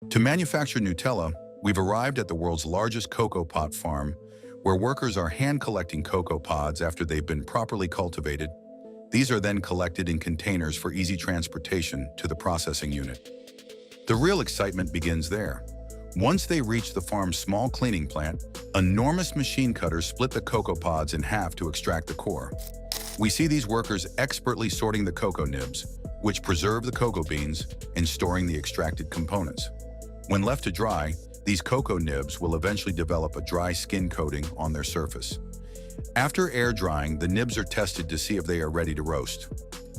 To manufacture Nutella, we've arrived at the world's largest cocoa pod farm, where workers are hand-collecting cocoa pods after they've been properly cultivated. These are then collected in containers for easy transportation to the processing unit. The real excitement begins there. Once they reach the farm's small cleaning plant, enormous machine cutters split the cocoa pods in half to extract the core. We see these workers expertly sorting the cocoa nibs, which preserve the cocoa beans, and storing the extracted components. When left to dry, these cocoa nibs will eventually develop a dry skin coating on their surface. After air drying, the nibs are tested to see if they are ready to roast.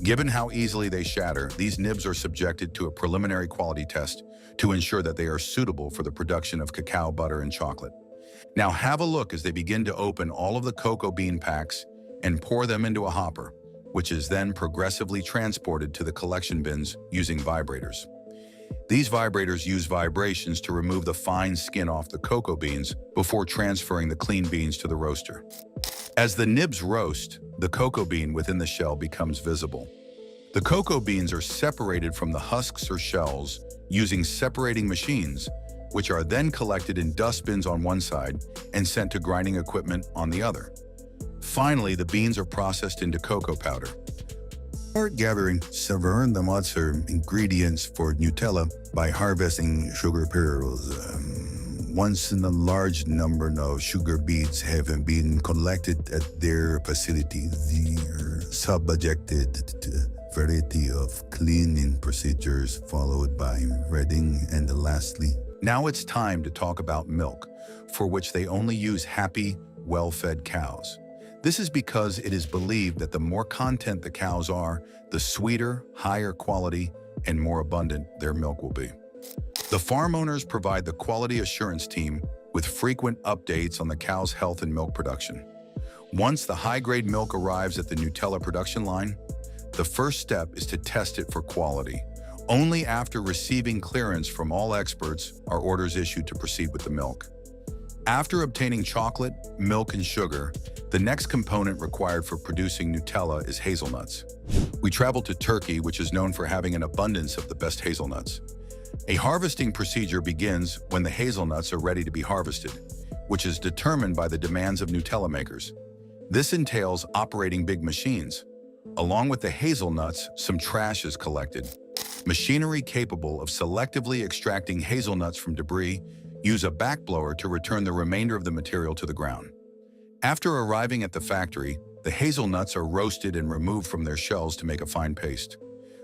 Given how easily they shatter, these nibs are subjected to a preliminary quality test to ensure that they are suitable for the production of cacao butter and chocolate. Now have a look as they begin to open all of the cocoa bean packs and pour them into a hopper, which is then progressively transported to the collection bins using vibrators. These vibrators use vibrations to remove the fine skin off the cocoa beans before transferring the clean beans to the roaster. As the nibs roast, the cocoa bean within the shell becomes visible. The cocoa beans are separated from the husks or shells using separating machines, which are then collected in dust bins on one side and sent to grinding equipment on the other. Finally, the beans are processed into cocoa powder. Start gathering several other ingredients for Nutella by harvesting sugar pearls. Once a large number of sugar beets have been collected at their facility, they are subjected to a variety of cleaning procedures followed by redding and lastly. Now it's time to talk about milk, for which they only use happy, well-fed cows. This is because it is believed that the more content the cows are, the sweeter, higher quality, and more abundant their milk will be. The farm owners provide the quality assurance team with frequent updates on the cow's health and milk production. Once the high-grade milk arrives at the Nutella production line, the first step is to test it for quality. Only after receiving clearance from all experts are orders issued to proceed with the milk. After obtaining chocolate, milk, and sugar, the next component required for producing Nutella is hazelnuts. We travel to Turkey, which is known for having an abundance of the best hazelnuts. A harvesting procedure begins when the hazelnuts are ready to be harvested, which is determined by the demands of Nutella makers. This entails operating big machines. Along with the hazelnuts, some trash is collected. Machinery capable of selectively extracting hazelnuts from debris use a backblower to return the remainder of the material to the ground. After arriving at the factory, the hazelnuts are roasted and removed from their shells to make a fine paste.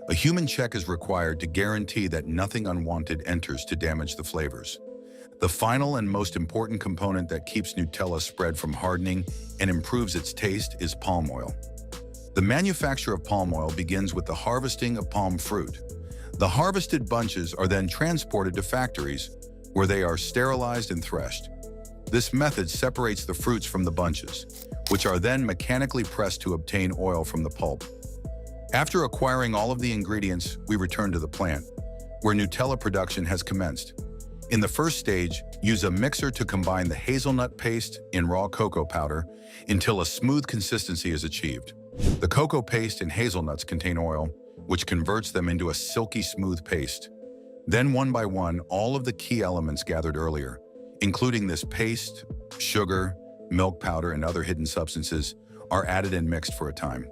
A human check is required to guarantee that nothing unwanted enters to damage the flavors. The final and most important component that keeps Nutella spread from hardening and improves its taste is palm oil. The manufacture of palm oil begins with the harvesting of palm fruit. The harvested bunches are then transported to factories, where they are sterilized and threshed. This method separates the fruits from the bunches, which are then mechanically pressed to obtain oil from the pulp. After acquiring all of the ingredients, we return to the plant, where Nutella production has commenced. In the first stage, use a mixer to combine the hazelnut paste in raw cocoa powder until a smooth consistency is achieved. The cocoa paste and hazelnuts contain oil, which converts them into a silky smooth paste. Then one by one, all of the key elements gathered earlier, including this paste, sugar, milk powder, and other hidden substances, are added and mixed for a time.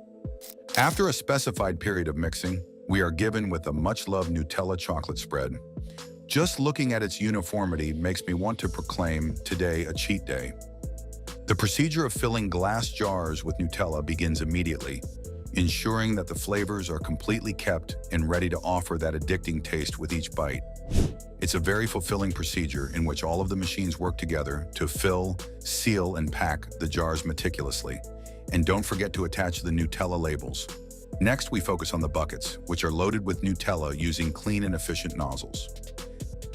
After a specified period of mixing, we are given with a much-loved Nutella chocolate spread. Just looking at its uniformity makes me want to proclaim today a cheat day. The procedure of filling glass jars with Nutella begins immediately, ensuring that the flavors are completely kept and ready to offer that addicting taste with each bite. It's a very fulfilling procedure in which all of the machines work together to fill, seal, and pack the jars meticulously. And don't forget to attach the Nutella labels. Next, we focus on the buckets, which are loaded with Nutella using clean and efficient nozzles.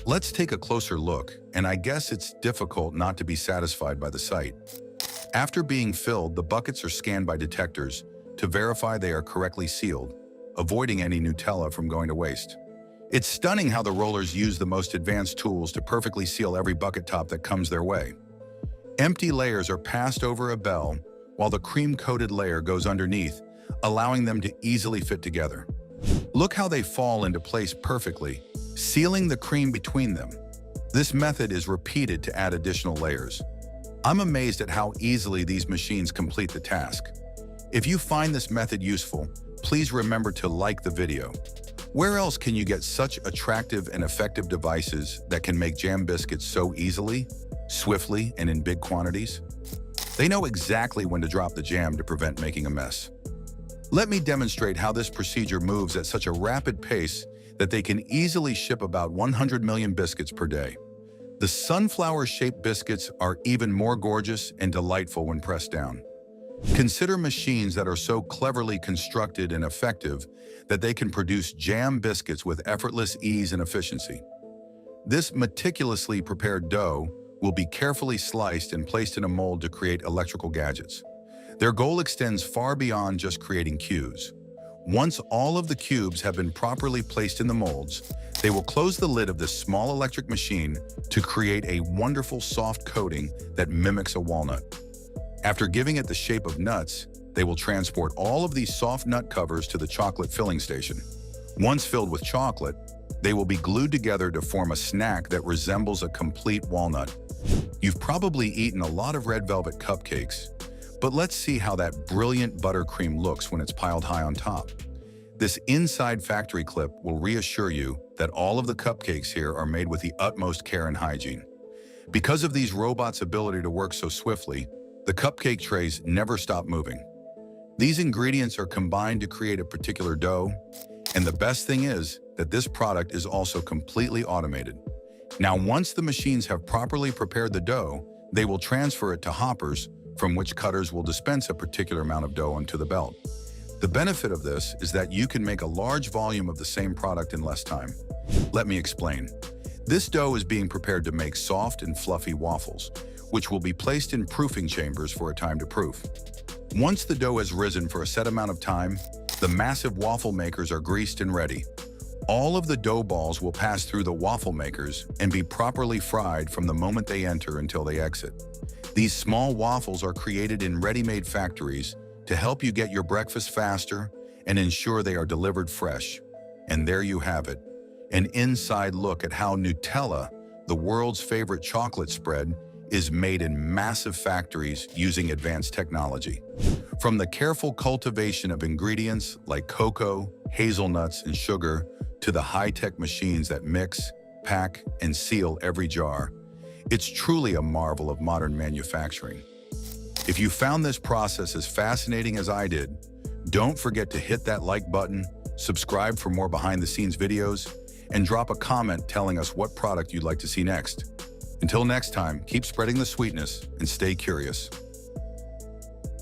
Let's take a closer look, and I guess it's difficult not to be satisfied by the sight. After being filled, the buckets are scanned by detectors to verify they are correctly sealed, avoiding any Nutella from going to waste. It's stunning how the rollers use the most advanced tools to perfectly seal every bucket top that comes their way. Empty layers are passed over a bell, while the cream-coated layer goes underneath, allowing them to easily fit together. Look how they fall into place perfectly, sealing the cream between them. This method is repeated to add additional layers. I'm amazed at how easily these machines complete the task. If you find this method useful, please remember to like the video. Where else can you get such attractive and effective devices that can make jam biscuits so easily, swiftly, and in big quantities? They know exactly when to drop the jam to prevent making a mess. Let me demonstrate how this procedure moves at such a rapid pace that they can easily ship about 100 million biscuits per day. The sunflower-shaped biscuits are even more gorgeous and delightful when pressed down. Consider machines that are so cleverly constructed and effective that they can produce jam biscuits with effortless ease and efficiency. This meticulously prepared dough will be carefully sliced and placed in a mold to create electrical gadgets. Their goal extends far beyond just creating cues. Once all of the cubes have been properly placed in the molds, they will close the lid of this small electric machine to create a wonderful soft coating that mimics a walnut. After giving it the shape of nuts, they will transport all of these soft nut covers to the chocolate filling station. Once filled with chocolate, they will be glued together to form a snack that resembles a complete walnut. You've probably eaten a lot of red velvet cupcakes, but let's see how that brilliant buttercream looks when it's piled high on top. This inside factory clip will reassure you that all of the cupcakes here are made with the utmost care and hygiene. Because of these robots' ability to work so swiftly, the cupcake trays never stop moving. These ingredients are combined to create a particular dough, and the best thing is that this product is also completely automated. Now, once the machines have properly prepared the dough, they will transfer it to hoppers, from which cutters will dispense a particular amount of dough onto the belt. The benefit of this is that you can make a large volume of the same product in less time. Let me explain. This dough is being prepared to make soft and fluffy waffles, which will be placed in proofing chambers for a time to proof. Once the dough has risen for a set amount of time, the massive waffle makers are greased and ready. All of the dough balls will pass through the waffle makers and be properly fried from the moment they enter until they exit. These small waffles are created in ready-made factories to help you get your breakfast faster and ensure they are delivered fresh. And there you have it, an inside look at how Nutella, the world's favorite chocolate spread, is made in massive factories using advanced technology. From the careful cultivation of ingredients like cocoa, hazelnuts, and sugar, to the high-tech machines that mix, pack, and seal every jar, it's truly a marvel of modern manufacturing. If you found this process as fascinating as I did, don't forget to hit that like button, subscribe for more behind-the-scenes videos, and drop a comment telling us what product you'd like to see next. Until next time, keep spreading the sweetness and stay curious.